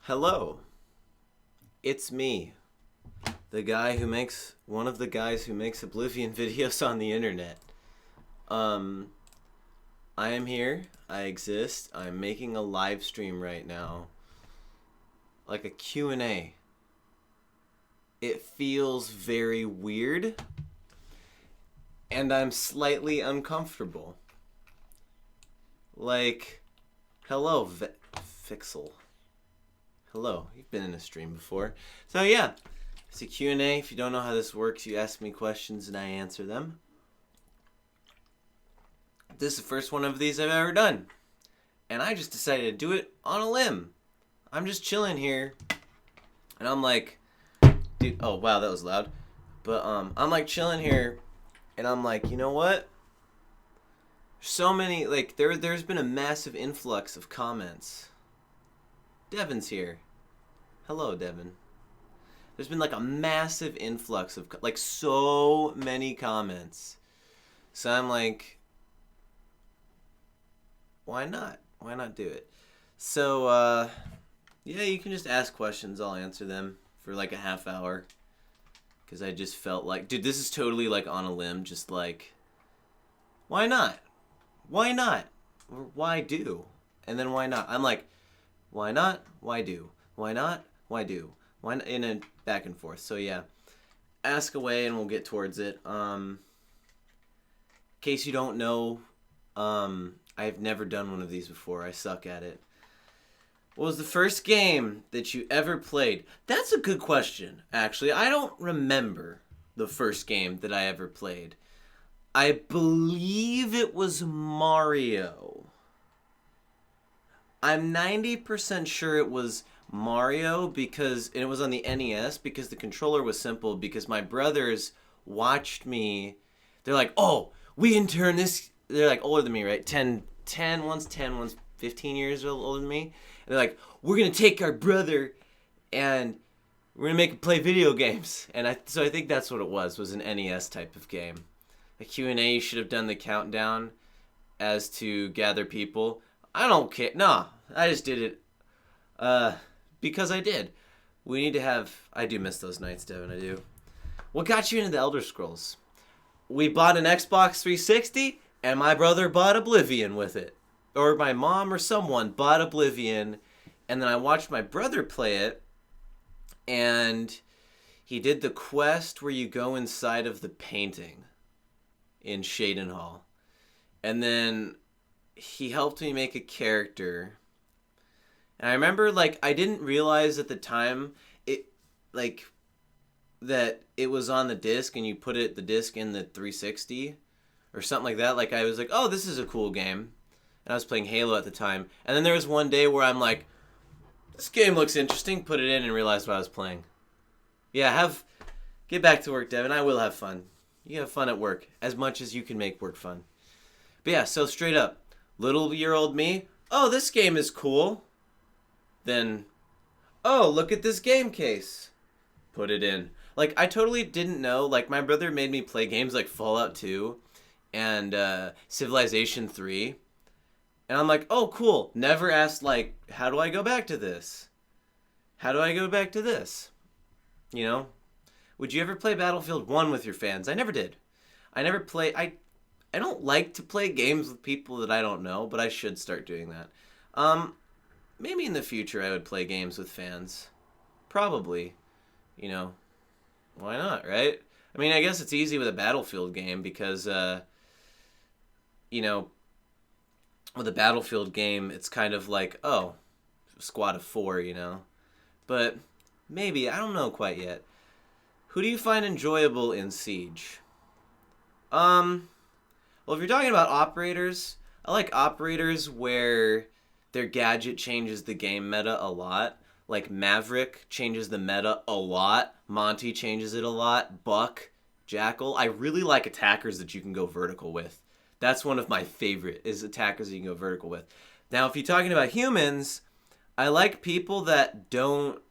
Hello, it's me, the guy who makes one of the guys who makes Oblivion videos on the internet. Um, I am here. I exist. I'm making a live stream right now, like a Q&A. It feels very weird, and I'm slightly uncomfortable. Like, hello, Fixel. Hello, you've been in a stream before. So yeah, it's a Q&A. If you don't know how this works, you ask me questions and I answer them. This is the first one of these I've ever done. And I just decided to do it on a limb. I'm just chilling here. And I'm like, dude, oh wow, that was loud. But I'm like chilling here and I'm like, you know what? So many, like, there's been a massive influx of comments. Devin's here. Hello, Devin. There's been like a massive influx of like so many comments. So I'm like, why not? Why not do it? So yeah, you can just ask questions. I'll answer them for like a half hour. Because I just felt like, dude, this is totally like on a limb. Just like, why not? Why not? Or why do? And then why not? I'm like, why not? Why do? Why not? Why do? Why not? In a back and forth. So yeah, ask away and we'll get towards it. In case you don't know, I've never done one of these before. I suck at it. What was the first game that you ever played? That's a good question, actually. I don't remember the first game that I ever played. I believe it was Mario. I'm 90% sure it was Mario because and it was on the NES because the controller was simple because my brothers watched me. They're like, "Oh, we can turn this." They're like older than me, right? 10, one's 10, one's 15 years older than me. And they're like, "We're going to take our brother and we're going to make him play video games." And so I think that's what it was an NES type of game. A Q&A, you should have done the countdown as to gather people. I don't care. No, I just did it because I did. We need to have... I do miss those nights, Devin, I do. What got you into the Elder Scrolls? We bought an Xbox 360, and my brother bought Oblivion with it. Or my mom or someone bought Oblivion, and then I watched my brother play it, and he did the quest where you go inside of the painting in Shadenhall. And then he helped me make a character. And I remember, like, I didn't realize at the time that it was on the disc and you put the disc in the 360 or something like that. Like, I was like, oh, this is a cool game. And I was playing Halo at the time. And then there was one day where I'm like, this game looks interesting. Put it in and realized what I was playing. Yeah, get back to work, Devin. I will have fun. You have fun at work as much as you can make work fun. But yeah, so straight up, little-year-old me, oh, this game is cool. Then, oh, look at this game case. Put it in. Like, I totally didn't know. Like, my brother made me play games like Fallout 2 and Civilization 3. And I'm like, oh, cool. Never asked, like, how do I go back to this? How do I go back to this? You know? Would you ever play Battlefield 1 with your fans? I never did. I never play... I don't like to play games with people that I don't know, but I should start doing that. Maybe in the future I would play games with fans. Probably. You know, why not, right? I mean, I guess it's easy with a Battlefield game because, you know, with a Battlefield game, it's kind of like, oh, a squad of 4, you know? But maybe, I don't know quite yet. Who do you find enjoyable in Siege? Well, if you're talking about operators, I like operators where their gadget changes the game meta a lot. Like Maverick changes the meta a lot. Monty changes it a lot. Buck, Jackal. I really like attackers that you can go vertical with. That's one of my favorite, is attackers that you can go vertical with. Now, if you're talking about humans, I like people that don't,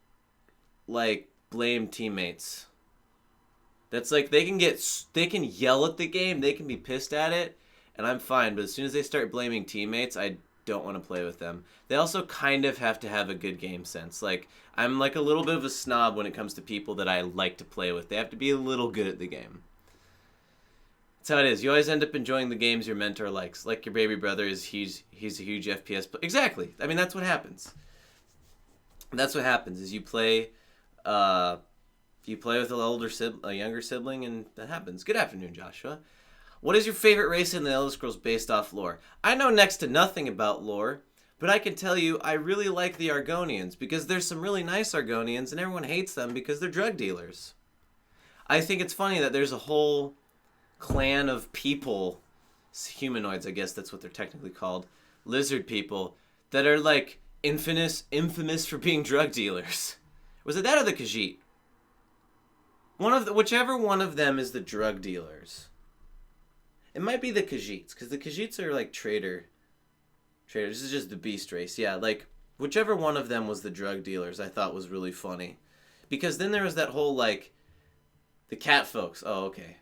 like, blame teammates. That's like, they can yell at the game, they can be pissed at it, and I'm fine. But as soon as they start blaming teammates, I don't want to play with them. They also kind of have to have a good game sense. Like, I'm like a little bit of a snob when it comes to people that I like to play with. They have to be a little good at the game. That's how it is. You always end up enjoying the games your mentor likes. Like your baby brother he's a huge FPS player. Exactly. I mean, that's what happens. That's what happens is you play with a younger sibling, and that happens. Good afternoon, Joshua. What is your favorite race in the Elder Scrolls based off lore? I know next to nothing about lore, but I can tell you I really like the Argonians because there's some really nice Argonians and everyone hates them because they're drug dealers. I think it's funny that there's a whole clan of people, humanoids, I guess that's what they're technically called, lizard people, that are like infamous for being drug dealers. Was it that or the Khajiit? Whichever one of them is the drug dealers. It might be the Khajiits, because the Khajiits are like traders. This is just the beast race. Yeah, like, whichever one of them was the drug dealers, I thought was really funny. Because then there was that whole, like, the cat folks. Oh, okay.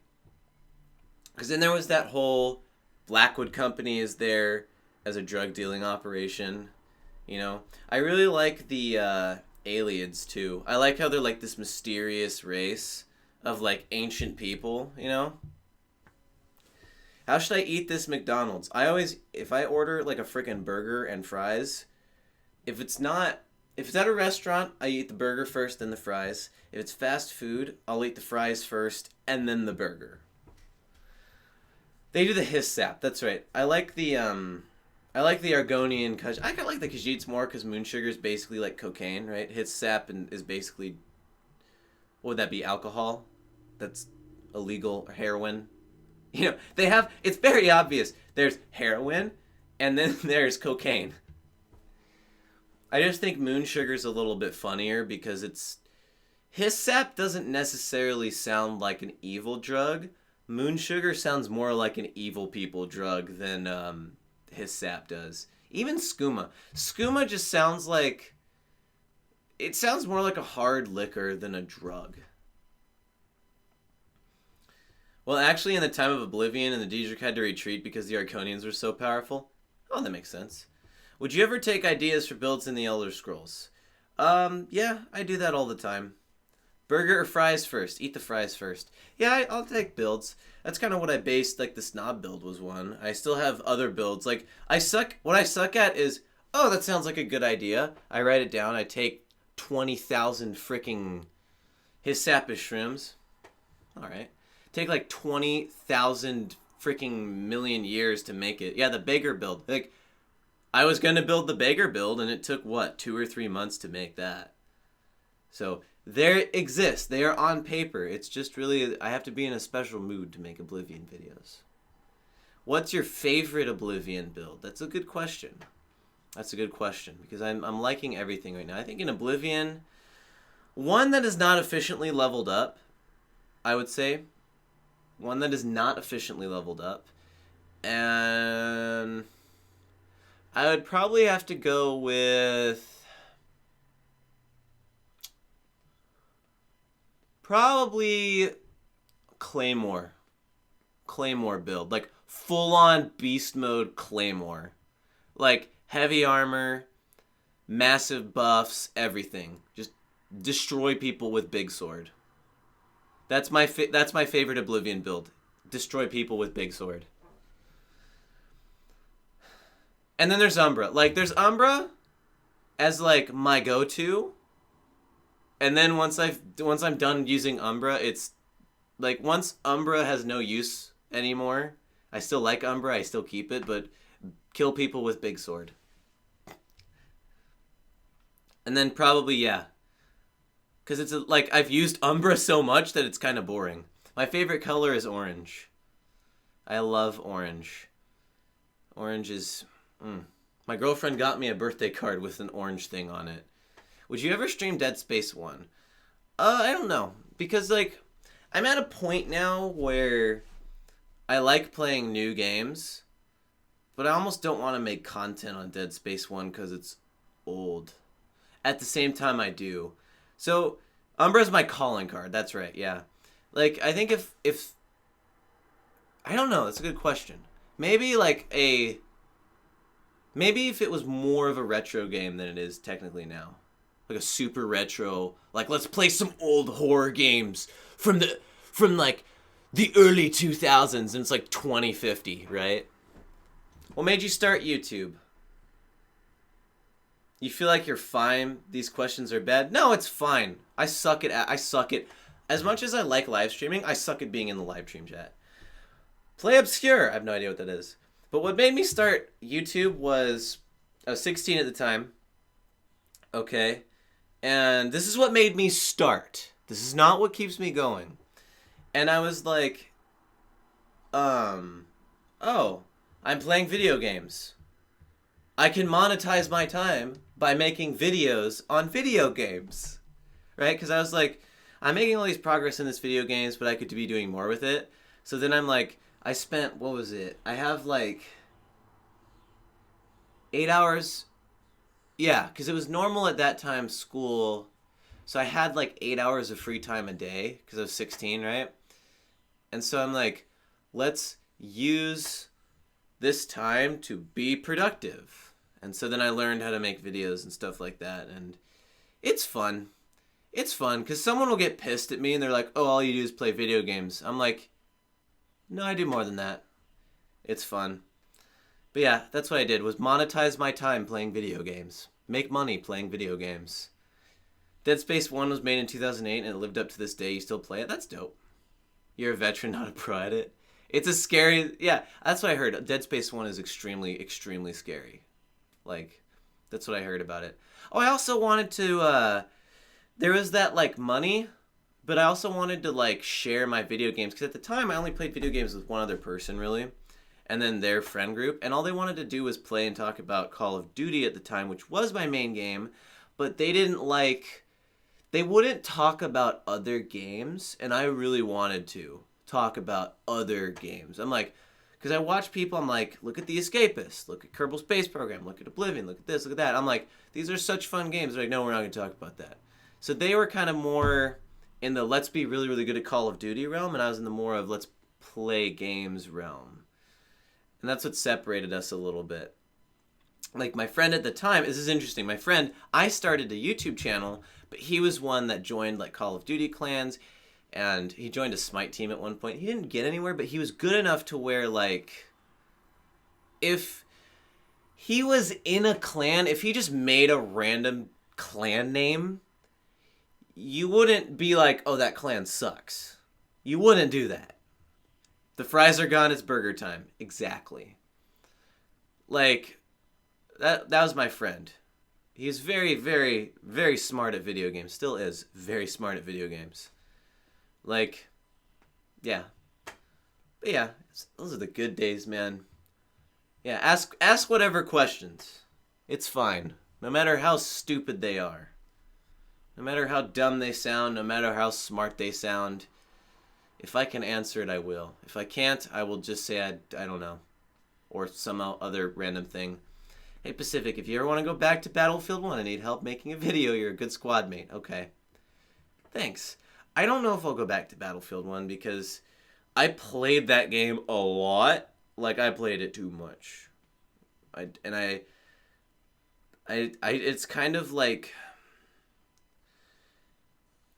Because then there was that whole Blackwood Company is there as a drug dealing operation. You know? I really like the aliens, too. I like how they're, like, this mysterious race of, like, ancient people, you know? How should I eat this McDonald's? If I order like a freaking burger and fries, if it's at a restaurant, I eat the burger first, then the fries. If it's fast food, I'll eat the fries first, and then the burger. They do the hiss sap, that's right. I like the Argonian, I kind of like the Khajiits more, because moon sugar is basically like cocaine, right? Hiss sap is basically, what would that be, alcohol? That's illegal, or heroin. You know, it's very obvious. There's heroin, and then there's cocaine. I just think moon sugar's a little bit funnier because hiss sap doesn't necessarily sound like an evil drug. Moon sugar sounds more like an evil people drug than hiss sap does. Even skooma. Skooma just sounds like, it sounds more like a hard liquor than a drug. Well, actually, in the time of Oblivion, and the Daedric had to retreat because the Arconians were so powerful. Oh, that makes sense. Would you ever take ideas for builds in the Elder Scrolls? Yeah, I do that all the time. Burger or fries first? Eat the fries first. Yeah, I'll take builds. That's kind of what I based, like, the snob build was one. I still have other builds. Like, what I suck at is, oh, that sounds like a good idea. I write it down. I take 20,000 freaking Hissapish shrimps. All right. Take like 20,000 freaking million years to make it. Yeah, the beggar build. Like, I was going to build the beggar build, and it took, 2 or 3 months to make that. So, there exists. They are on paper. It's just really, I have to be in a special mood to make Oblivion videos. What's your favorite Oblivion build? That's a good question. That's a good question, because I'm liking everything right now. I think in Oblivion, one that is not efficiently leveled up, I would say. One that is not efficiently leveled up. And I would probably have to go with probably Claymore. Claymore build. Like full-on beast mode Claymore. Like heavy armor, massive buffs, everything. Just destroy people with big sword. That's my favorite Oblivion build. Destroy people with big sword. And then there's Umbra. Like, there's Umbra as, like, my go-to. And then once I'm done using Umbra, it's, like, once Umbra has no use anymore, I still like Umbra, I still keep it, but kill people with big sword. And then probably, yeah. Because it's like, I've used Umbra so much that it's kind of boring. My favorite color is orange. I love orange. Orange is... My girlfriend got me a birthday card with an orange thing on it. Would you ever stream Dead Space 1? I don't know. Because, like, I'm at a point now where I like playing new games, but I almost don't want to make content on Dead Space 1 because it's old. At the same time, I do. So, Umbra's my calling card. That's right, yeah. Like, I think if... I don't know. That's a good question. Maybe, like, Maybe if it was more of a retro game than it is technically now. Like a super retro, like let's play some old horror games from like the early 2000s, and it's like 2050, right? What made you start YouTube? You feel like you're fine? These questions are bad? No, it's fine. I suck at as much as I like live streaming, I suck at being in the live stream chat. Play Obscure. I have no idea what that is. But what made me start YouTube was I was 16 at the time. Okay. And this is what made me start. This is not what keeps me going. And I was like, oh, I'm playing video games. I can monetize my time by making videos on video games. Right? Because I was like, I'm making all these progress in this video games, but I could be doing more with it. So then I'm like, I spent, what was it? I have like 8 hours. Yeah, because it was normal at that time, school. So I had like 8 hours of free time a day because I was 16, right? And so I'm like, let's use this time to be productive. And so then I learned how to make videos and stuff like that. And it's fun. It's fun because someone will get pissed at me and they're like, oh, all you do is play video games. I'm like, no, I do more than that. It's fun. But yeah, that's what I did, was monetize my time playing video games. Make money playing video games. Dead Space 1 was made in 2008 and it lived up to this day. You still play it? That's dope. You're a veteran, not a pro at it. It's a scary... Yeah, that's what I heard. Dead Space 1 is extremely, extremely scary. Like, that's what I heard about it. Oh, I also wanted to... there was that, like, money... But I also wanted to, like, share my video games. Because at the time, I only played video games with one other person, really. And then their friend group. And all they wanted to do was play and talk about Call of Duty at the time, which was my main game. But they didn't, like... They wouldn't talk about other games. And I really wanted to talk about other games. I'm like... Because I watch people, I'm like, look at The Escapist. Look at Kerbal Space Program. Look at Oblivion. Look at this. Look at that. I'm like, these are such fun games. They're like, no, we're not going to talk about that. So they were kind of more... in the let's be really, really good at Call of Duty realm, and I was in the more of let's play games realm. And that's what separated us a little bit. Like, my friend at the time, this is interesting, my friend, I started a YouTube channel, but he was one that joined, like, Call of Duty clans, and he joined a Smite team at one point. He didn't get anywhere, but he was good enough to where, like, if he was in a clan, if he just made a random clan name... you wouldn't be like, oh, that clan sucks. You wouldn't do that. The fries are gone, it's burger time. Exactly. Like, that was my friend. He's very, very, very smart at video games. Still is very smart at video games. Like, yeah. But yeah, those are the good days, man. Yeah, ask whatever questions. It's fine. No matter how stupid they are. No matter how dumb they sound, no matter how smart they sound, if I can answer it, I will. If I can't, I will just say I don't know. Or some other random thing. Hey, Pacific, if you ever want to go back to Battlefield 1 and need help making a video, you're a good squad mate. Okay. Thanks. I don't know if I'll go back to Battlefield 1 because I played that game a lot. Like, I played it too much. It's kind of like...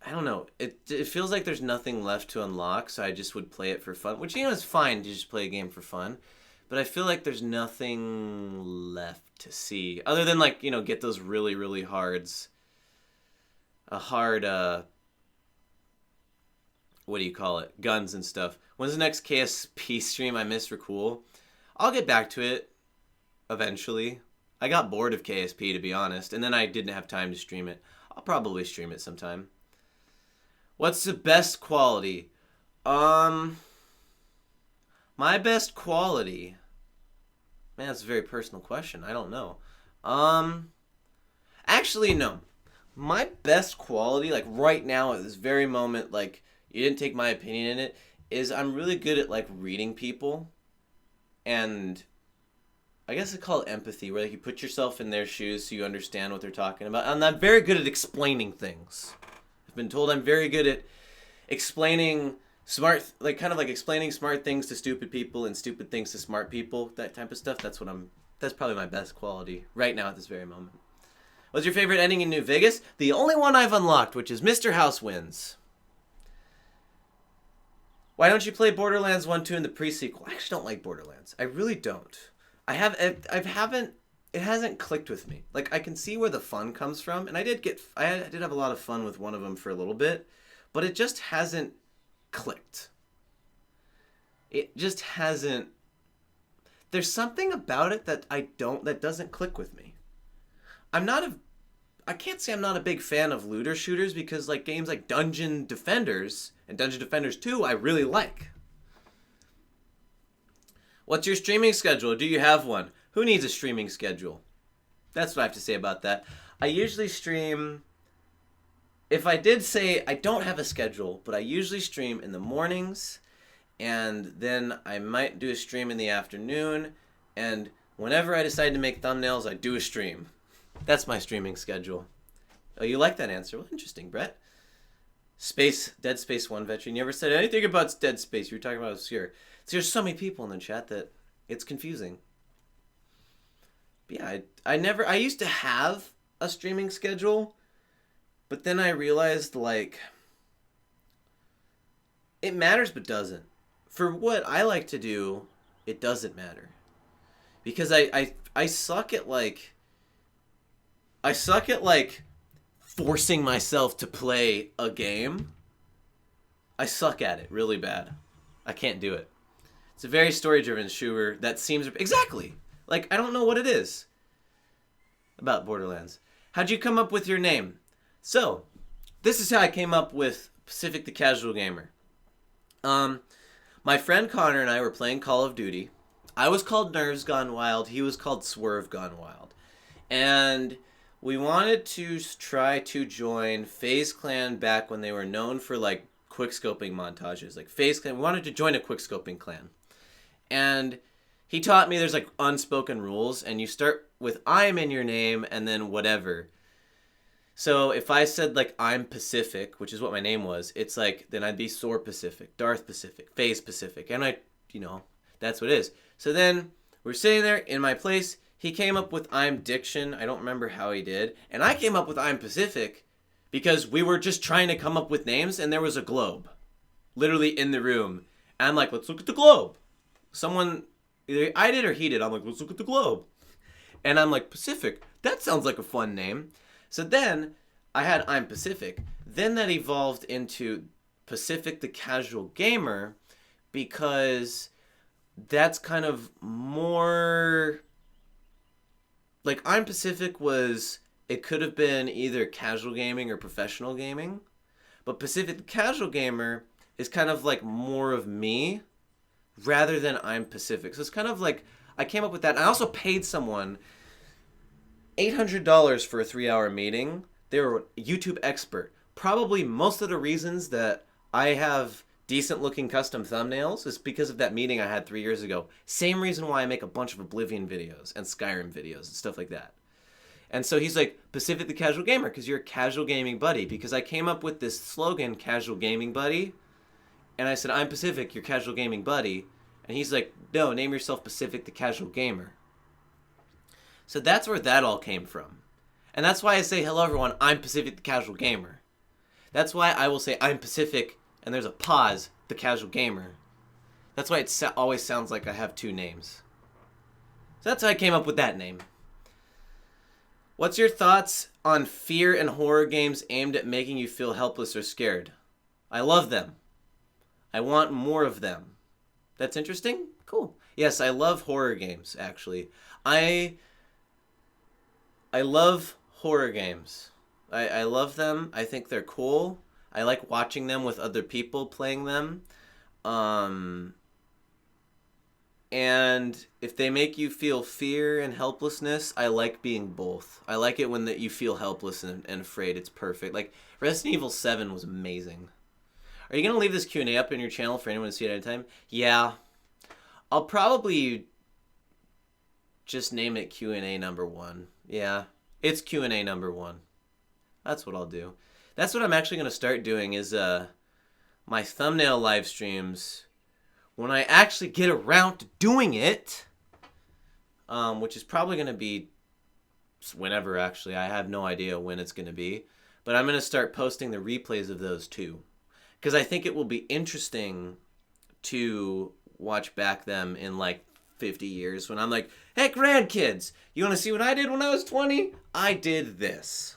I don't know. It feels like there's nothing left to unlock, so I just would play it for fun. Which, you know, is fine to just play a game for fun. But I feel like there's nothing left to see. Other than, like, you know, get those really, really hards. A hard, what do you call it? Guns and stuff. When's the next KSP stream I missed for cool? I'll get back to it eventually. I got bored of KSP, to be honest. And then I didn't have time to stream it. I'll probably stream it sometime. What's the best quality? My best quality... Man, that's a very personal question. I don't know. Actually, no. My best quality, like right now at this very moment, like you didn't take my opinion in it, is I'm really good at like reading people. And I guess it's called empathy, where like you put yourself in their shoes so you understand what they're talking about. And I'm very good at explaining things. I've been told I'm very good at explaining smart, like kind of like explaining smart things to stupid people and stupid things to smart people, that type of stuff. That's what I'm That's probably my best quality right now at this very moment. What's your favorite ending in New Vegas? The only one I've unlocked, which is Mr. House Wins. Why don't you play Borderlands 1, 2, and the pre-sequel? I actually don't like Borderlands. I really don't. I haven't. It hasn't clicked with me. Like, I can see where the fun comes from, and I did have a lot of fun with one of them for a little bit, but it just hasn't clicked. It just hasn't. There's something about it that that doesn't click with me. I can't say I'm not a big fan of looter shooters because like games like Dungeon Defenders and Dungeon Defenders 2 I really like. What's your streaming schedule? Do you have one? Who needs a streaming schedule? That's what I have to say about that. I usually stream. If I did say I don't have a schedule, but I usually stream in the mornings, and then I might do a stream in the afternoon, and whenever I decide to make thumbnails, I do a stream. That's my streaming schedule. Oh, you like that answer? Well, interesting, Brett. Dead Space 1 veteran. You ever said anything about Dead Space? You were talking about Obscure. So there's so many people in the chat that it's confusing. But yeah, I used to have a streaming schedule, but then I realized, like, it matters but doesn't. For what I like to do, it doesn't matter. Because I suck at, like... I suck at, like, forcing myself to play a game. I suck at it really bad. I can't do it. It's a very story-driven shooter that seems... Exactly! Like, I don't know what it is about Borderlands. How'd you come up with your name? So, this is how I came up with Pacific the Casual Gamer. My friend Connor and I were playing Call of Duty. I was called Nerves Gone Wild. He was called Swerve Gone Wild. And we wanted to try to join FaZe Clan back when they were known for, like, quickscoping montages. Like, FaZe Clan, we wanted to join a quickscoping clan. And he taught me there's, like, unspoken rules, and you start with I'm in your name, and then whatever. So if I said, like, I'm Pacific, which is what my name was, it's like, then I'd be Soar Pacific, Darth Pacific, FaZe Pacific, and that's what it is. So then we're sitting there in my place. He came up with I'm Diction. I don't remember how he did. And I came up with I'm Pacific because we were just trying to come up with names, and there was a globe literally in the room. And I'm like, let's look at the globe. Someone, either I did or he did. I'm like, let's look at the globe. And I'm like, Pacific, that sounds like a fun name. So then I had I'm Pacific. Then that evolved into Pacific the Casual Gamer because that's kind of more... Like, I'm Pacific was... It could have been either casual gaming or professional gaming. But Pacific the Casual Gamer is kind of like more of me rather than I'm Pacific. So it's kind of like... I came up with that. I also paid someone $800 for a 3-hour meeting. They were a YouTube expert. Probably most of the reasons that I have decent looking custom thumbnails is because of that meeting I had 3 years ago. Same reason why I make a bunch of Oblivion videos and Skyrim videos and stuff like that. And so he's like, Pacific the Casual Gamer, because you're a casual gaming buddy. Because I came up with this slogan, Casual Gaming Buddy. And I said, I'm Pacific, your casual gaming buddy. And he's like, no, name yourself Pacific the Casual Gamer. So that's where that all came from. And that's why I say, hello everyone, I'm Pacific the Casual Gamer. That's why I will say, I'm Pacific, and there's a pause, the Casual Gamer. That's why it always sounds like I have two names. So that's how I came up with that name. What's your thoughts on fear and horror games aimed at making you feel helpless or scared? I love them. I want more of them. That's interesting? Cool. Yes, I love horror games, actually. I love horror games. I love them. I think they're cool. I like watching them with other people playing them. And if they make you feel fear and helplessness, I like being both. I like it when you feel helpless and afraid. It's perfect. Like, Resident Evil 7 was amazing. Are you going to leave this Q&A up in your channel for anyone to see it at any time? Yeah. I'll probably just name it Q&A number 1. Yeah. It's Q&A number 1. That's what I'll do. That's what I'm actually going to start doing is my thumbnail live streams. When I actually get around to doing it, which is probably going to be whenever, actually. I have no idea when it's going to be. But I'm going to start posting the replays of those too. Because I think it will be interesting to watch back them in like 50 years when I'm like, hey, grandkids, you want to see what I did when I was 20? I did this.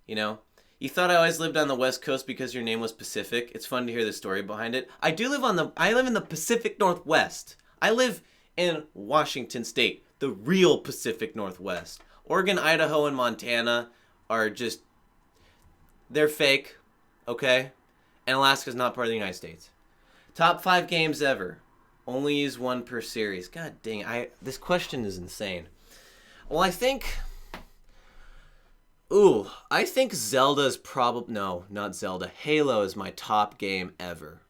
You know? You thought I always lived on the West Coast because your name was Pacific. It's fun to hear the story behind it. I live in the Pacific Northwest. I live in Washington State, the real Pacific Northwest. Oregon, Idaho, and Montana are just, they're fake, okay? And Alaska's not part of the United States. Top 5 games ever. Only use 1 per series. God dang, this question is insane. Well, I think Zelda's probably... No, not Zelda. Halo is my top game ever.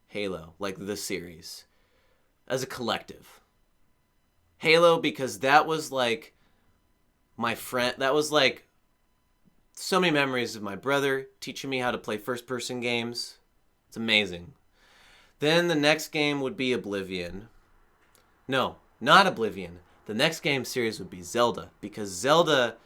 Halo, like the series. As a collective. Halo, because that was like my friend... That was like so many memories of my brother teaching me how to play first-person games. It's amazing. Then the next game would be Oblivion. No, not Oblivion. The next game series would be Zelda, because Zelda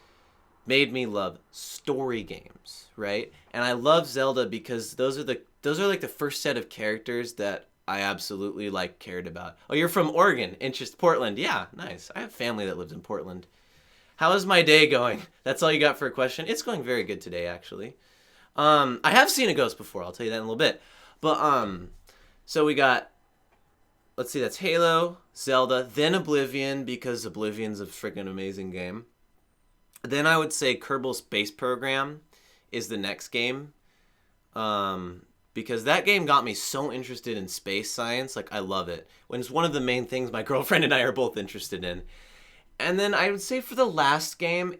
made me love story games, right? And I love Zelda because those are like the first set of characters that I absolutely like cared about. Oh, you're from Oregon, Portland. Yeah, nice. I have family that lives in Portland. How is my day going? That's all you got for a question? It's going very good today, actually. I have seen a ghost before. I'll tell you that in a little bit. But so we got, let's see, that's Halo, Zelda, then Oblivion, because Oblivion's a freaking amazing game. Then I would say Kerbal Space Program is the next game. Because that game got me so interested in space science. Like, I love it. When it's one of the main things my girlfriend and I are both interested in. And then I would say for the last game,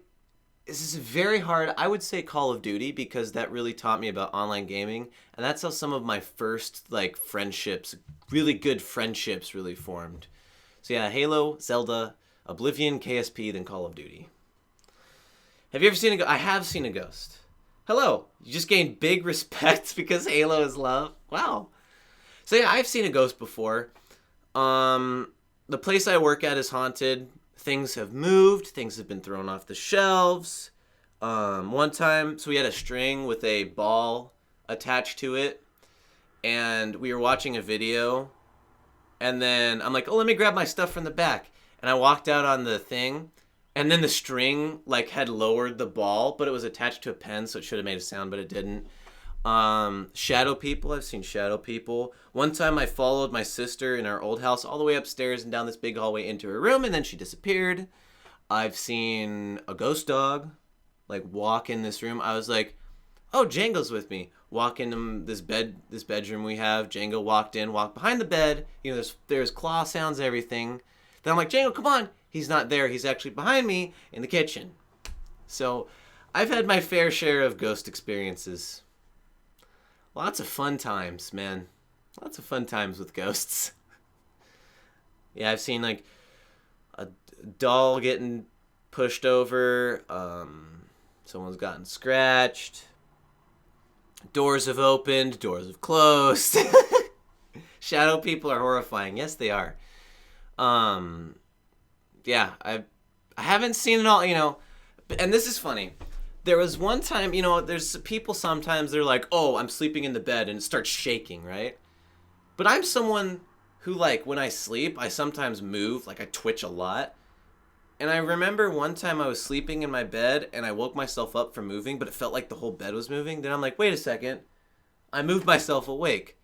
this is very hard. I would say Call of Duty, because that really taught me about online gaming. And that's how some of my first, like, friendships, really good friendships really formed. So yeah, Halo, Zelda, Oblivion, KSP, then Call of Duty. Have you ever seen a ghost? I have seen a ghost. Hello. You just gained big respect because Halo is love. Wow. So yeah, I've seen a ghost before. The place I work at is haunted. Things have moved. Things have been thrown off the shelves. One time, so we had a string with a ball attached to it. And we were watching a video. And then I'm like, oh, let me grab my stuff from the back. And I walked out on the thing. And then the string, like, had lowered the ball, but it was attached to a pen, so it should have made a sound, but it didn't. Shadow people. I've seen shadow people. One time I followed my sister in our old house all the way upstairs and down this big hallway into her room, and then she disappeared. I've seen a ghost dog, like, walk in this room. I was like, oh, Django's with me. Walk into this bedroom we have. Django walked in, walked behind the bed. You know, there's claw sounds and everything. Then I'm like, Django, come on. He's not there. He's actually behind me in the kitchen. So I've had my fair share of ghost experiences. Lots of fun times, man. Lots of fun times with ghosts. Yeah, I've seen like a doll getting pushed over. Someone's gotten scratched. Doors have opened. Doors have closed. Shadow people are horrifying. Yes, they are. Yeah, I haven't seen it all, you know, and this is funny. There was one time, you know, there's people sometimes, they're like, oh, I'm sleeping in the bed, and it starts shaking, right? But I'm someone who, like, when I sleep, I sometimes move, like, I twitch a lot. And I remember one time I was sleeping in my bed, and I woke myself up from moving, but it felt like the whole bed was moving. Then I'm like, wait a second, I moved myself awake.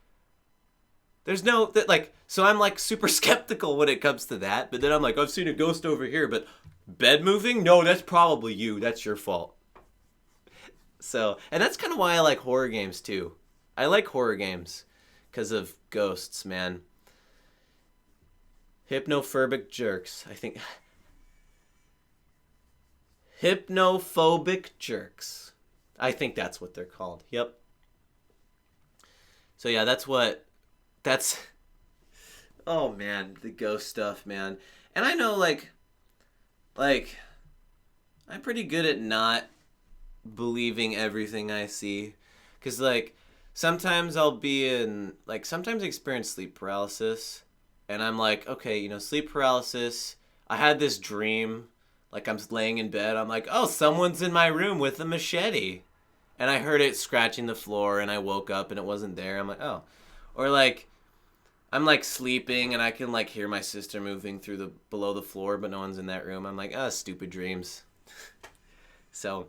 There's no, like, so I'm, like, super skeptical when it comes to that. But then I'm like, I've seen a ghost over here, but bed moving? No, that's probably you. That's your fault. So, and that's kind of why I like horror games, too. I like horror games because of ghosts, man. Hypnophobic jerks. I think. Hypnophobic jerks. I think that's what they're called. Yep. So, yeah, that's... Oh, man, the ghost stuff, man. And I know, like, I'm pretty good at not believing everything I see. Because, like, sometimes I'll be in, like, sometimes I experience sleep paralysis. and I'm like, okay, sleep paralysis. I had this dream, like I'm laying in bed. I'm like, oh, someone's in my room with a machete. And I heard it scratching the floor, and I woke up and it wasn't there. I'm like, oh. Or like, I'm like sleeping and I can like hear my sister moving through the below the floor, but no one's in that room. I'm like, oh, stupid dreams. So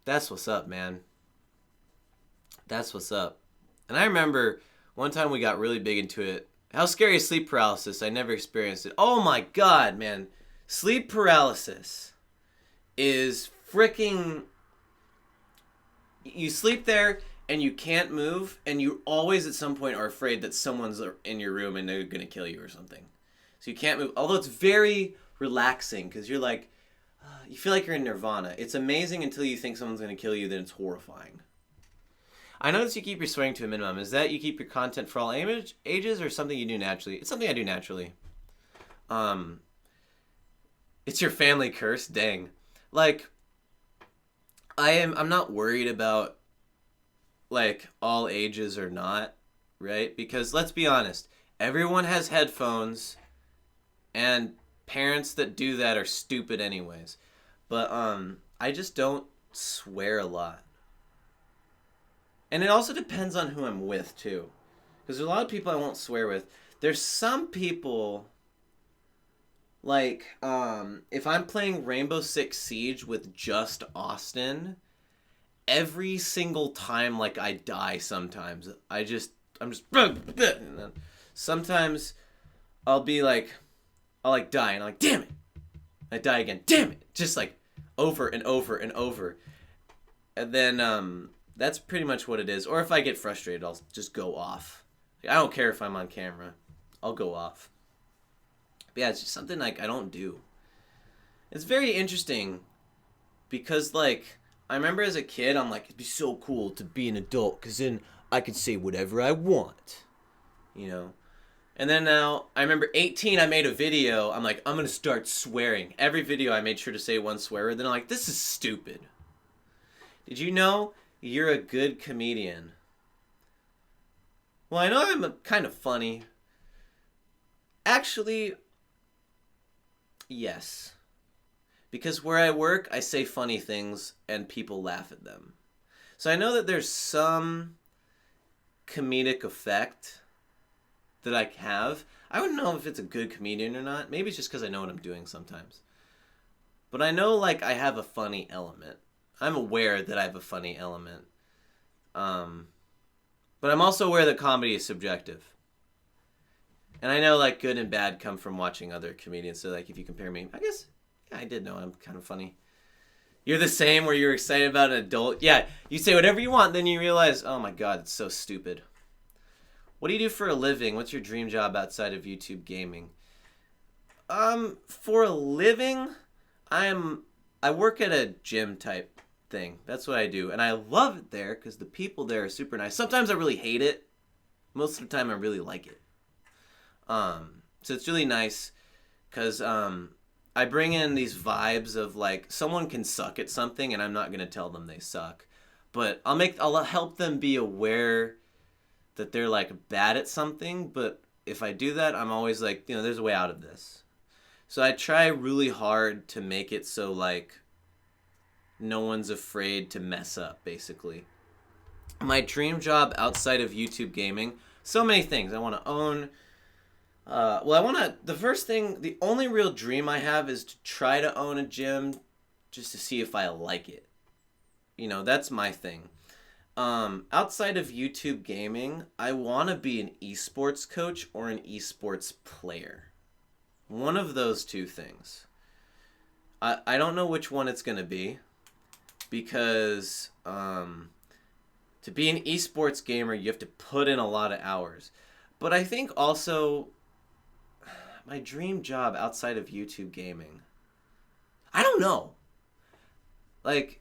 that's what's up, man. That's what's up. And I remember one time we got really big into it. How scary is sleep paralysis? I never experienced it. Oh my God, man. Sleep paralysis is freaking... You sleep there and you can't move, and you always at some point are afraid that someone's in your room and they're going to kill you or something. So you can't move. Although it's very relaxing because you're like, you feel like you're in nirvana. It's amazing until you think someone's going to kill you, then it's horrifying. I notice you keep your swearing to a minimum. Is that you keep your content for all ages or something you do naturally? It's something I do naturally. It's your family curse? Dang. Like, I'm not worried about, like, all ages or not, right? Because let's be honest, everyone has headphones, and parents that do that are stupid anyways. But I just don't swear a lot. And it also depends on who I'm with, too. Because there's a lot of people I won't swear with. There's some people, like, if I'm playing Rainbow Six Siege with just Austin, every single time, like, I die sometimes. I'm just, and then sometimes I'll be like, I'll die, and I'm like, damn it. I die again, damn it. Just, like, over and over and over. And then, that's pretty much what it is. Or if I get frustrated, I'll just go off. Like, I don't care if I'm on camera. I'll go off. But yeah, it's just something, like, I don't do. It's very interesting because, like, I remember as a kid, I'm like, it'd be so cool to be an adult because then I could say whatever I want, you know? And then now, I remember 18, I made a video. I'm like, I'm going to start swearing. Every video, I made sure to say one swear word. Then I'm like, this is stupid. Did you know you're a good comedian? Well, I know I'm kind of funny. Actually, yes. Because where I work, I say funny things and people laugh at them. So I know that there's some comedic effect that I have. I wouldn't know if it's a good comedian or not. Maybe it's just because I know what I'm doing sometimes. But I know, like, I have a funny element. I'm aware that I have a funny element. But I'm also aware that comedy is subjective. And I know, like, good and bad come from watching other comedians. So, like, if you compare me, I guess, yeah, I did know I'm kind of funny. You're the same where you're excited about an adult. Yeah, you say whatever you want, then you realize, oh my God, it's so stupid. What do you do for a living? What's your dream job outside of YouTube gaming? For a living, I work at a gym type thing. That's what I do. And I love it there because the people there are super nice. Sometimes I really hate it. Most of the time I really like it. So it's really nice because I bring in these vibes of like someone can suck at something and I'm not going to tell them they suck. But I'll help them be aware that they're like bad at something. But if I do that, I'm always like, there's a way out of this. So I try really hard to make it so like no one's afraid to mess up, basically. My dream job outside of YouTube gaming, so many things. I want to own... the only real dream I have is to try to own a gym just to see if I like it. That's my thing. Outside of YouTube gaming, I want to be an esports coach or an esports player. One of those two things. I don't know which one it's going to be because to be an esports gamer, you have to put in a lot of hours. But I think also my dream job outside of YouTube gaming, I don't know. Like,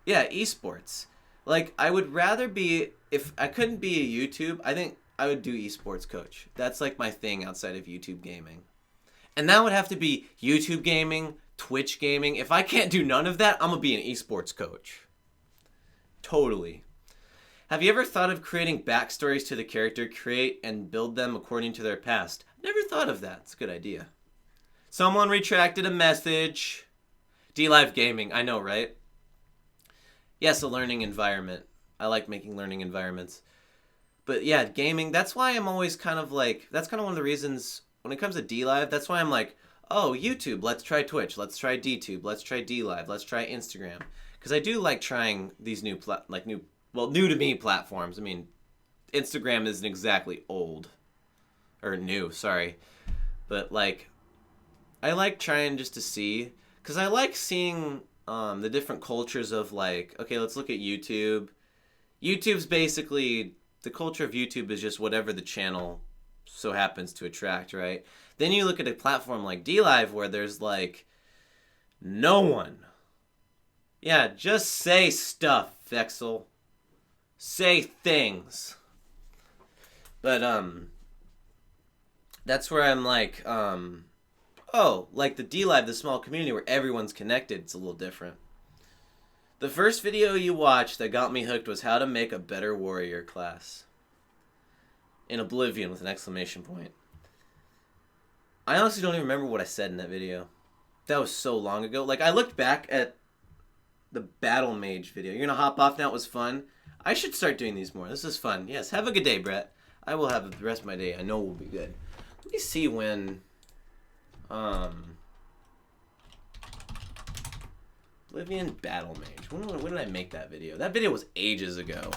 yeah, esports. Like, I would rather be, if I couldn't be a YouTube, I think I would do esports coach. That's like my thing outside of YouTube gaming. And that would have to be YouTube gaming, Twitch gaming. If I can't do none of that, I'm going to be an esports coach. Totally. Have you ever thought of creating backstories to the character, create and build them according to their past? Never thought of that. It's a good idea. Someone retracted a message. D-Live Gaming. I know, right? Yes, a learning environment. I like making learning environments. But yeah, gaming, that's why I'm always kind of like, that's kind of one of the reasons when it comes to D-Live, that's why I'm like, oh, YouTube, let's try Twitch, let's try DTube, let's try D-Live, let's try Instagram. Because I do like trying these new to me platforms. I mean, Instagram isn't exactly old. Or new, sorry. But like, I like trying just to see, because I like seeing the different cultures of like, okay, let's look at YouTube. YouTube's basically, the culture of YouTube is just whatever the channel so happens to attract, right? Then you look at a platform like D-Live where there's like, no one. Yeah, just say stuff, Vexel. Say things. But, that's where I'm like, oh, like the D-Live, the small community where everyone's connected, it's a little different. The first video you watched that got me hooked was how to make a better warrior class. In Oblivion with an exclamation point. I honestly don't even remember what I said in that video. That was so long ago. Like, I looked back at the Battle Mage video. You're gonna hop off now? It was fun. I should start doing these more. This is fun. Yes, have a good day, Brett. I will have the rest of my day. I know will be good. Let me see when... Oblivion Battle Mage. When did I make that video? That video was ages ago.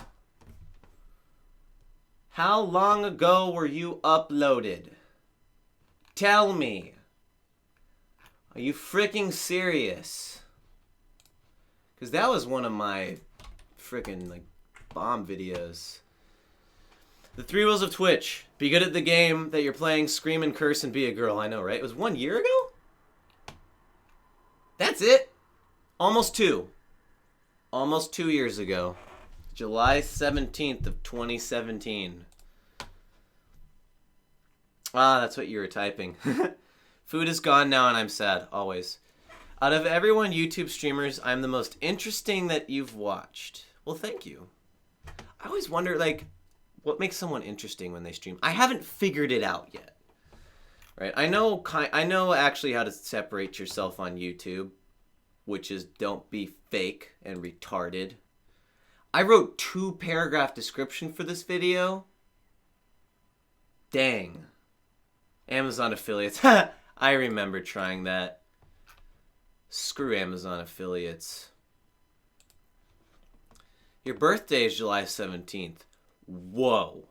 How long ago were you uploaded? Tell me. Are you freaking serious? Because that was one of my freaking like bomb videos. The 3 rules of Twitch. Be good at the game that you're playing, scream and curse, and be a girl. I know, right? It was 1 year ago? That's it? Almost 2. Almost 2 years ago. July 17th of 2017. Ah, that's what you were typing. Food is gone now and I'm sad. Always. Out of everyone YouTube streamers, I'm the most interesting that you've watched. Well, thank you. I always wonder, like, what makes someone interesting when they stream? I haven't figured it out yet. Right? I know actually how to separate yourself on YouTube, which is don't be fake and retarded. I wrote 2-paragraph description for this video. Dang. Amazon affiliates. I remember trying that. Screw Amazon affiliates. Your birthday is July 17th. Whoa.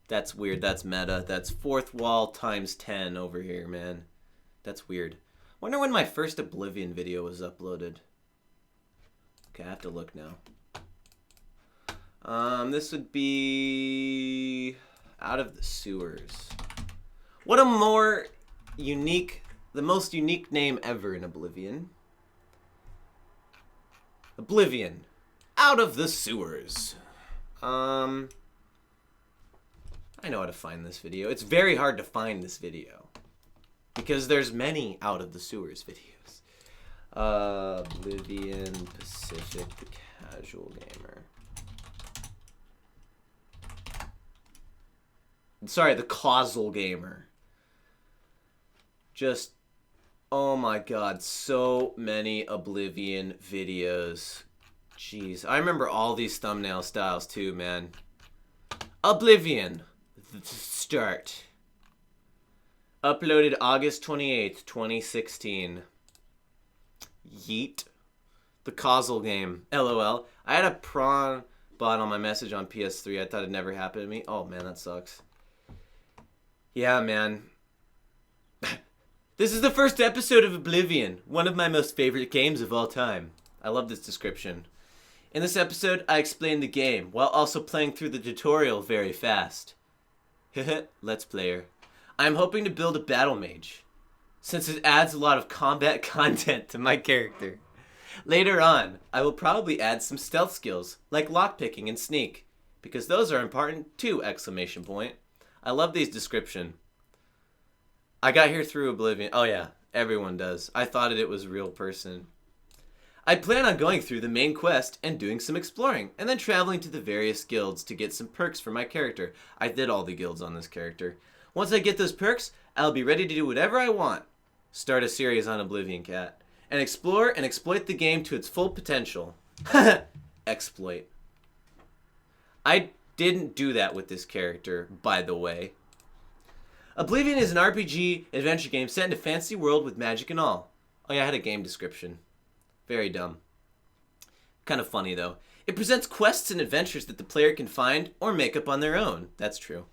That's weird. That's meta. That's fourth wall times 10 over here, man. That's weird. Wonder when my first Oblivion video was uploaded. Okay, I have to look now. This would be Out of the Sewers. What a more unique, the most unique name ever in Oblivion. Oblivion. Out of the Sewers. I know how to find this video. It's very hard to find this video because there's many Out of the Sewers videos. Oblivion Pacific Casual Gamer. Sorry, the Causal Gamer. Just, oh my god, so many Oblivion videos. Jeez, I remember all these thumbnail styles too, man. Oblivion. Start. Uploaded August 28th, 2016. Yeet. The Causal Game. LOL. I had a prawn bot on my message on PS3. I thought it'd never happen to me. Oh man, that sucks. Yeah, man. This is the first episode of Oblivion, one of my most favorite games of all time. I love this description. In this episode, I explain the game, while also playing through the tutorial very fast. Let's player. I'm hoping to build a battle mage, since it adds a lot of combat content to my character. Later on, I will probably add some stealth skills, like lockpicking and sneak, because those are important too, exclamation point. I love these description. I got here through Oblivion. Oh yeah, everyone does. I thought it was a real person. I plan on going through the main quest and doing some exploring, and then traveling to the various guilds to get some perks for my character. I did all the guilds on this character. Once I get those perks, I'll be ready to do whatever I want. Start a series on Oblivion Cat. And explore and exploit the game to its full potential. Exploit. I didn't do that with this character, by the way. Oblivion is an RPG adventure game set in a fantasy world with magic and all. Oh yeah, I had a game description. Very dumb. Kind of funny, though. It presents quests and adventures that the player can find or make up on their own. That's true.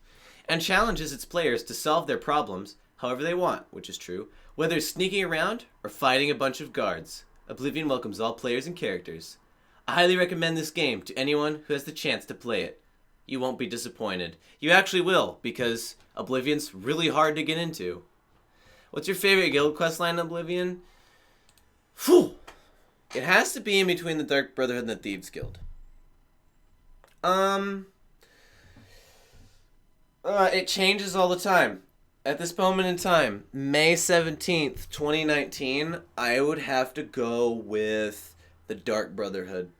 And challenges its players to solve their problems however they want, which is true, whether it's sneaking around or fighting a bunch of guards. Oblivion welcomes all players and characters. I highly recommend this game to anyone who has the chance to play it. You won't be disappointed. You actually will, because Oblivion's really hard to get into. What's your favorite guild quest line in Oblivion? Phew! It has to be in between the Dark Brotherhood and the Thieves Guild. It changes all the time. At this moment in time, May 17th, 2019, I would have to go with the Dark Brotherhood.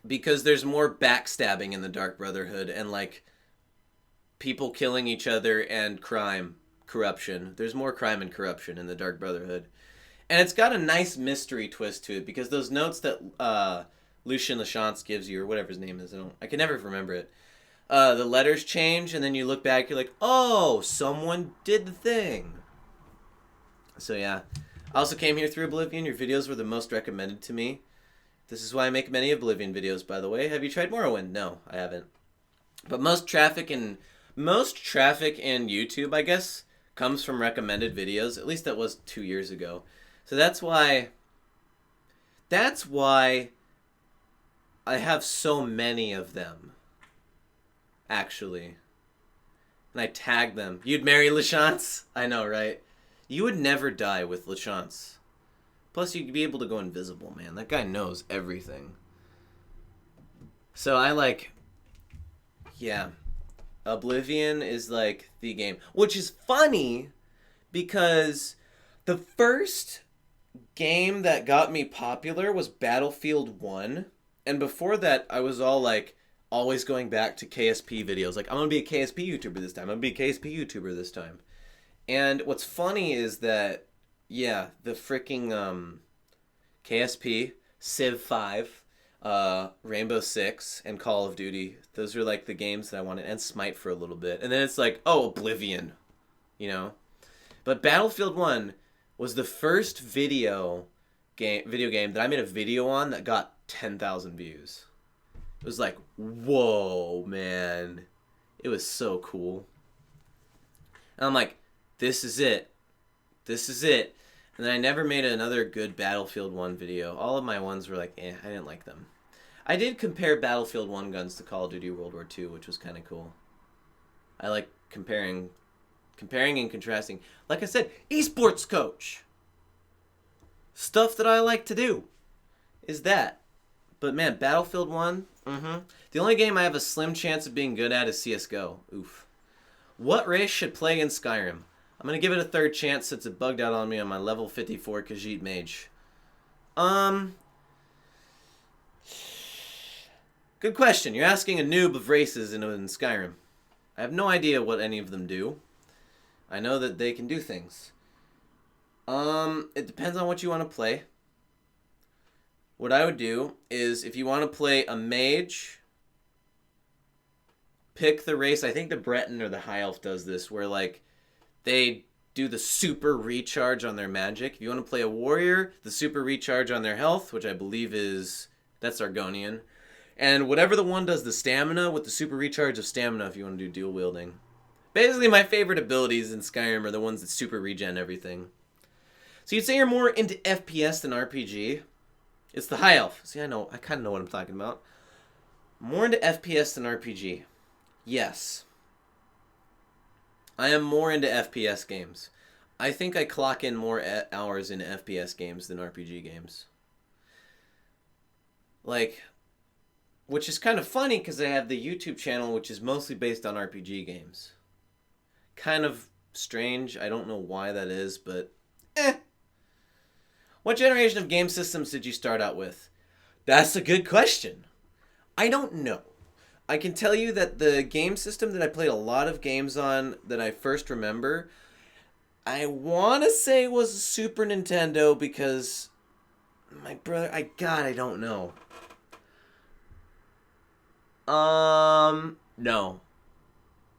Because there's more backstabbing in the Dark Brotherhood and, like, people killing each other and corruption. There's more crime and corruption in the Dark Brotherhood. And it's got a nice mystery twist to it, because those notes that Lucien Lachance gives you, or whatever his name is, I can never remember it. The letters change, and then you look back, you're like, oh, someone did the thing. So yeah. I also came here through Oblivion. Your videos were the most recommended to me. This is why I make many Oblivion videos, by the way. Have you tried Morrowind? No, I haven't. But most traffic in YouTube, I guess, comes from recommended videos. At least that was 2 years ago. So that's why I have so many of them, actually. And I tag them. You'd marry Lachance? I know, right? You would never die with Lachance. Plus, you'd be able to go invisible, man. That guy knows everything. So yeah. Oblivion is, like, the game. Which is funny, because the first game that got me popular was Battlefield 1. And before that, I was all, like, always going back to KSP videos. Like, I'm going to be a KSP YouTuber this time. I'm going to be a KSP YouTuber this time. And what's funny is that, yeah, the freaking KSP, Civ 5, Rainbow Six, and Call of Duty, those are, like, the games that I wanted, and Smite for a little bit. And then it's like, oh, Oblivion, you know? But Battlefield 1 was the first video game that I made a video on that got 10,000 views. It was like, whoa, man. It was so cool. And I'm like, this is it. This is it. And then I never made another good Battlefield 1 video. All of my ones were like, I didn't like them. I did compare Battlefield 1 guns to Call of Duty World War II, which was kind of cool. I like comparing and contrasting. Like I said, esports coach. Stuff that I like to do is that. But man, Battlefield 1, The only game I have a slim chance of being good at is CSGO. Oof. What race should play in Skyrim? I'm going to give it a third chance since it bugged out on me on my level 54 Khajiit Mage. Good question. You're asking a noob of races in Skyrim. I have no idea what any of them do. I know that they can do things. It depends on what you want to play. What I would do is, if you want to play a mage, pick the race. I think the Breton or the High Elf does this, where, like, they do the super recharge on their magic. If you want to play a warrior, the super recharge on their health, which I believe that's Argonian. And whatever the one does the stamina, with the super recharge of stamina if you want to do dual wielding. Basically, my favorite abilities in Skyrim are the ones that super regen everything. So you'd say you're more into FPS than RPG? It's the High Elf. See, I kind of know what I'm talking about. More into FPS than RPG. Yes. I am more into FPS games. I think I clock in more hours in FPS games than RPG games. Like, which is kind of funny because I have the YouTube channel, which is mostly based on RPG games. Kind of strange. I don't know why that is, but What generation of game systems did you start out with? That's a good question. I don't know. I can tell you that the game system that I played a lot of games on that I first remember, I want to say was Super Nintendo because my brother, I don't know. No.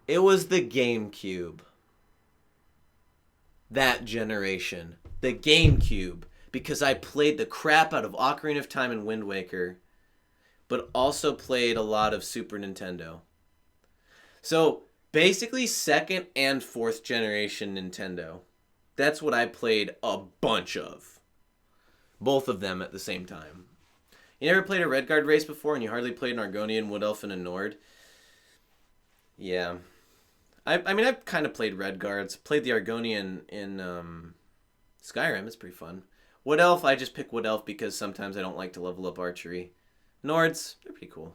It was the GameCube. That generation. The GameCube. Because I played the crap out of Ocarina of Time and Wind Waker, but also played a lot of Super Nintendo. So, basically second and fourth generation Nintendo. That's what I played a bunch of. Both of them at the same time. You never played a Redguard race before and you hardly played an Argonian, Wood Elf, and a Nord? Yeah. I mean, I've kind of played Redguards. Played the Argonian in Skyrim. It's pretty fun. Wood Elf, I just pick Wood Elf because sometimes I don't like to level up archery. Nords, they're pretty cool.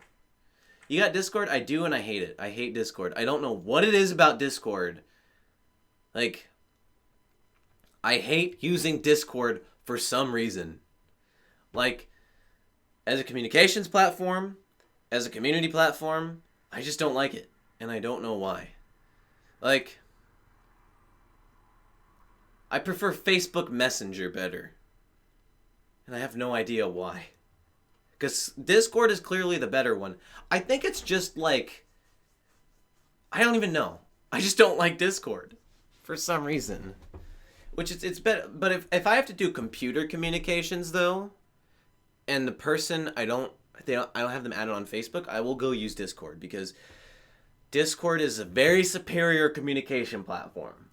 You got Discord? I do, and I hate it. I hate Discord. I don't know what it is about Discord. Like, I hate using Discord for some reason. Like, as a communications platform, as a community platform, I just don't like it. And I don't know why. Like, I prefer Facebook Messenger better. And I have no idea why. Because Discord is clearly the better one. I think it's just like, I don't even know. I just don't like Discord. For some reason. Which it's better. But if I have to do computer communications though, and the person I don't have them added on Facebook, I will go use Discord. Because Discord is a very superior communication platform.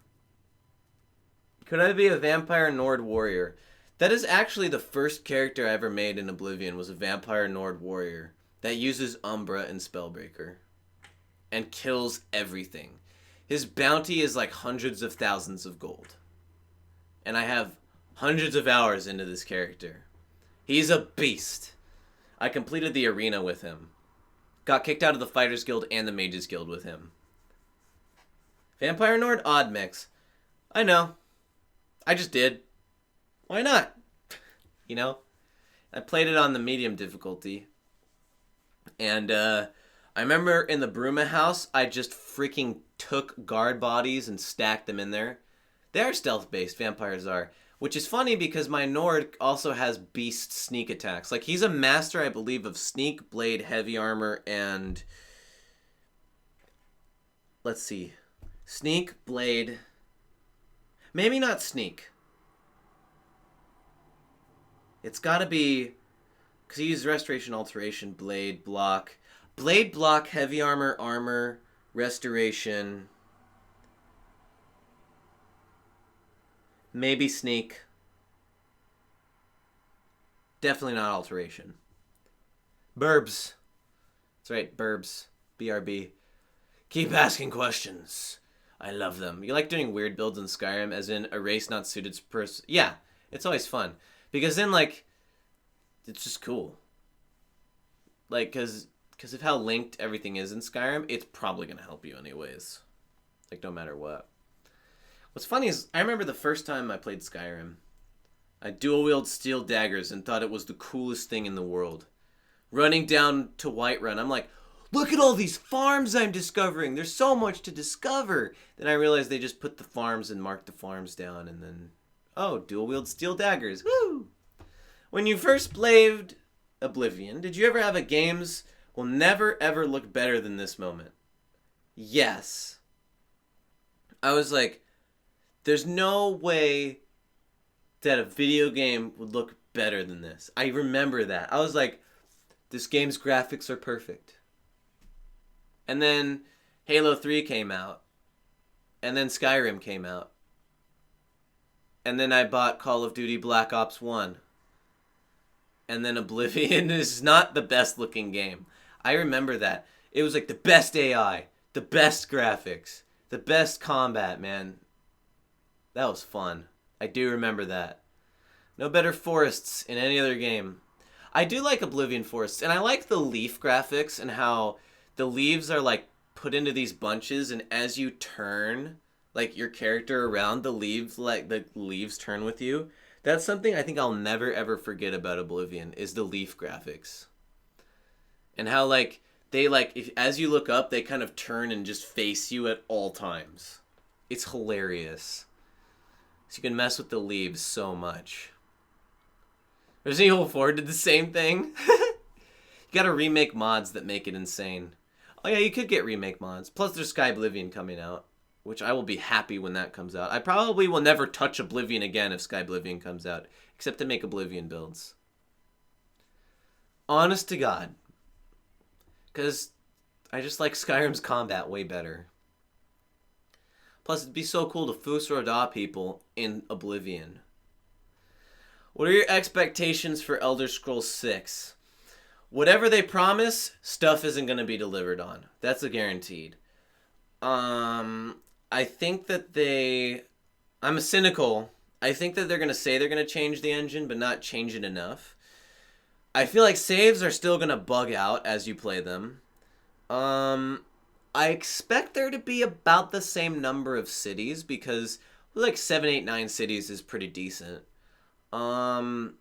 Could I be a vampire Nord warrior? That is actually the first character I ever made in Oblivion was a vampire Nord warrior that uses Umbra and Spellbreaker and kills everything. His bounty is like hundreds of thousands of gold. And I have hundreds of hours into this character. He's a beast. I completed the arena with him. Got kicked out of the Fighters Guild and the Mages Guild with him. Vampire Nord? Odd mix. I know. I just did. Why not? You know? I played it on the medium difficulty. And I remember in the Bruma house, I just freaking took guard bodies and stacked them in there. They are stealth-based, vampires are. Which is funny because my Nord also has beast sneak attacks. Like, he's a master, I believe, of sneak, blade, heavy armor, and... Let's see. Sneak, blade... Maybe not sneak. It's gotta be... Because he uses restoration, alteration, blade, block. Blade, block, heavy armor, armor, restoration... Maybe sneak. Definitely not alteration. Burbs. That's right, burbs. BRB. Keep asking questions. I love them. You like doing weird builds in Skyrim, as in a race not suited to person. Yeah, it's always fun. Because then, like, it's just cool. Like, because of how linked everything is in Skyrim, it's probably going to help you anyways. Like, no matter what. What's funny is, I remember the first time I played Skyrim. I dual-wield steel daggers and thought it was the coolest thing in the world. Running down to Whiterun, I'm like, look at all these farms I'm discovering. There's so much to discover. Then I realized they just put the farms and marked the farms down and then, oh, dual-wield steel daggers. Woo! When you first played Oblivion, did you ever have a games will never ever look better than this moment? Yes. I was like, there's no way that a video game would look better than this. I remember that. I was like, this game's graphics are perfect. And then Halo 3 came out. And then Skyrim came out. And then I bought Call of Duty Black Ops 1. And then Oblivion is not the best looking game. I remember that. It was like the best AI, the best graphics, the best combat, man. That was fun. I do remember that. No better forests in any other game. I do like Oblivion forests, and I like the leaf graphics and how the leaves are like put into these bunches, and as you turn like your character around, the leaves turn with you. That's something I think I'll never ever forget about Oblivion is the leaf graphics. And how like they like if, as you look up, they kind of turn and just face you at all times. It's hilarious. So you can mess with the leaves so much. Resident Evil 4 did the same thing. You gotta remake mods that make it insane. Oh yeah, you could get remake mods. Plus there's Sky Oblivion coming out, which I will be happy when that comes out. I probably will never touch Oblivion again if Sky Oblivion comes out, except to make Oblivion builds. Honest to God. Because I just like Skyrim's combat way better. Plus, it'd be so cool to Fus Ro Dah people in Oblivion. What are your expectations for Elder Scrolls 6? Whatever they promise, stuff isn't going to be delivered on. That's a guaranteed. I think that I'm cynical. I think that they're going to say they're going to change the engine, but not change it enough. I feel like saves are still going to bug out as you play them. I expect there to be about the same number of cities because like 7, 8, 9 cities is pretty decent. I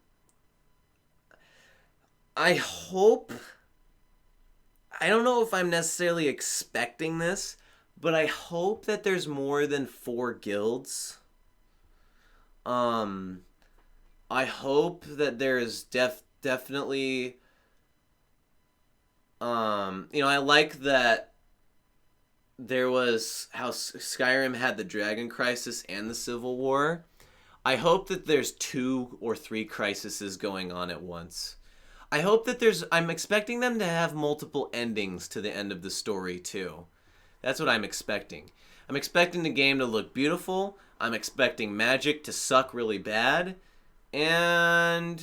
hope... I don't know if I'm necessarily expecting this, but I hope that there's more than 4 guilds. I hope that there's definitely... I like that there was how Skyrim had the Dragon Crisis and the Civil War. I hope that there's 2 or 3 crises going on at once. I hope that I'm expecting them to have multiple endings to the end of the story too. That's what I'm expecting. I'm expecting the game to look beautiful. I'm expecting magic to suck really bad. And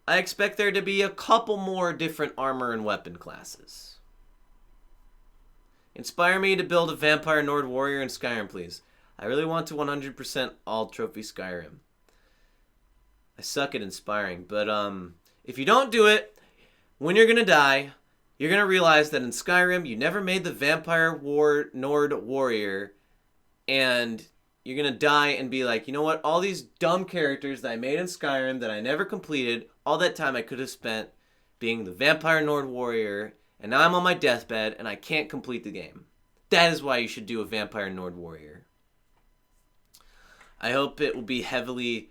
I expect there to be a couple more different armor and weapon classes. Inspire me to build a Vampire Nord Warrior in Skyrim, please. I really want to 100% all trophy Skyrim. I suck at inspiring, but if you don't do it, when you're gonna die, you're gonna realize that in Skyrim you never made the Vampire Nord Warrior, and you're gonna die and be like, you know what? All these dumb characters that I made in Skyrim that I never completed, all that time I could have spent being the Vampire Nord Warrior. And now I'm on my deathbed, and I can't complete the game. That is why you should do a Vampire Nord Warrior. I hope it will be heavily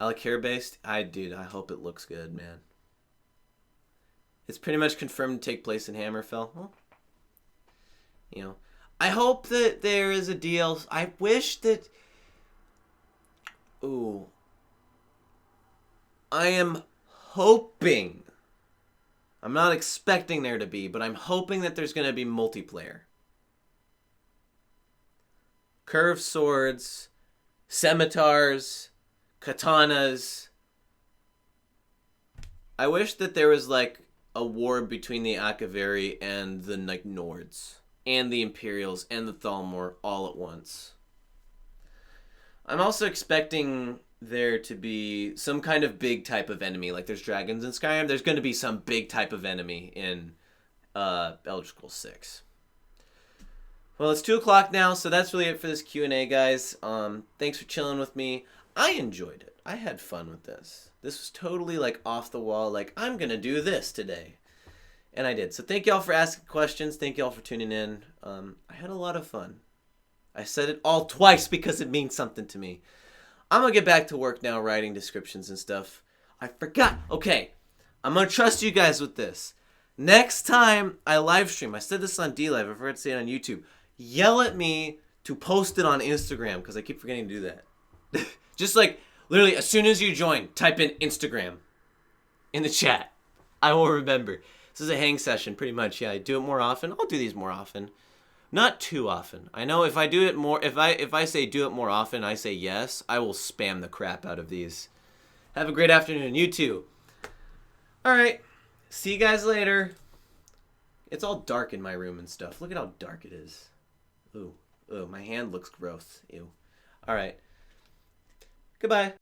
Alakir based. I hope it looks good, man. It's pretty much confirmed to take place in Hammerfell. Well, I hope that there is a DLC. I wish that... Ooh. I am hoping... I'm not expecting there to be, but I'm hoping that there's going to be multiplayer. Curved swords, scimitars, katanas. I wish that there was like a war between the Akaviri and the Nords, and the Imperials, and the Thalmor all at once. I'm also expecting there to be some kind of big type of enemy. Like there's dragons in Skyrim, there's going to be some big type of enemy in Elder Scrolls 6. Well, it's 2 o'clock now, so that's really it for this Q&A, guys. Thanks for chilling with me. I enjoyed it. I had fun with this. This was totally like off the wall, like I'm going to do this today. And I did. So thank y'all for asking questions. Thank y'all for tuning in. I had a lot of fun. I said it all twice because it means something to me. I'm going to get back to work now writing descriptions and stuff. I forgot. Okay. I'm going to trust you guys with this. Next time I live stream, I said this on DLive, I forgot to say it on YouTube. Yell at me to post it on Instagram because I keep forgetting to do that. Just like, literally, as soon as you join, type in Instagram in the chat. I will remember. This is a hang session, pretty much. Yeah, I do it more often. I'll do these more often. Not too often. I know if I do it more, if I say do it more often, I say yes, I will spam the crap out of these. Have a great afternoon, you too. Alright, see you guys later. It's all dark in my room and stuff. Look at how dark it is. Ooh, my hand looks gross. Ew. Alright. Goodbye.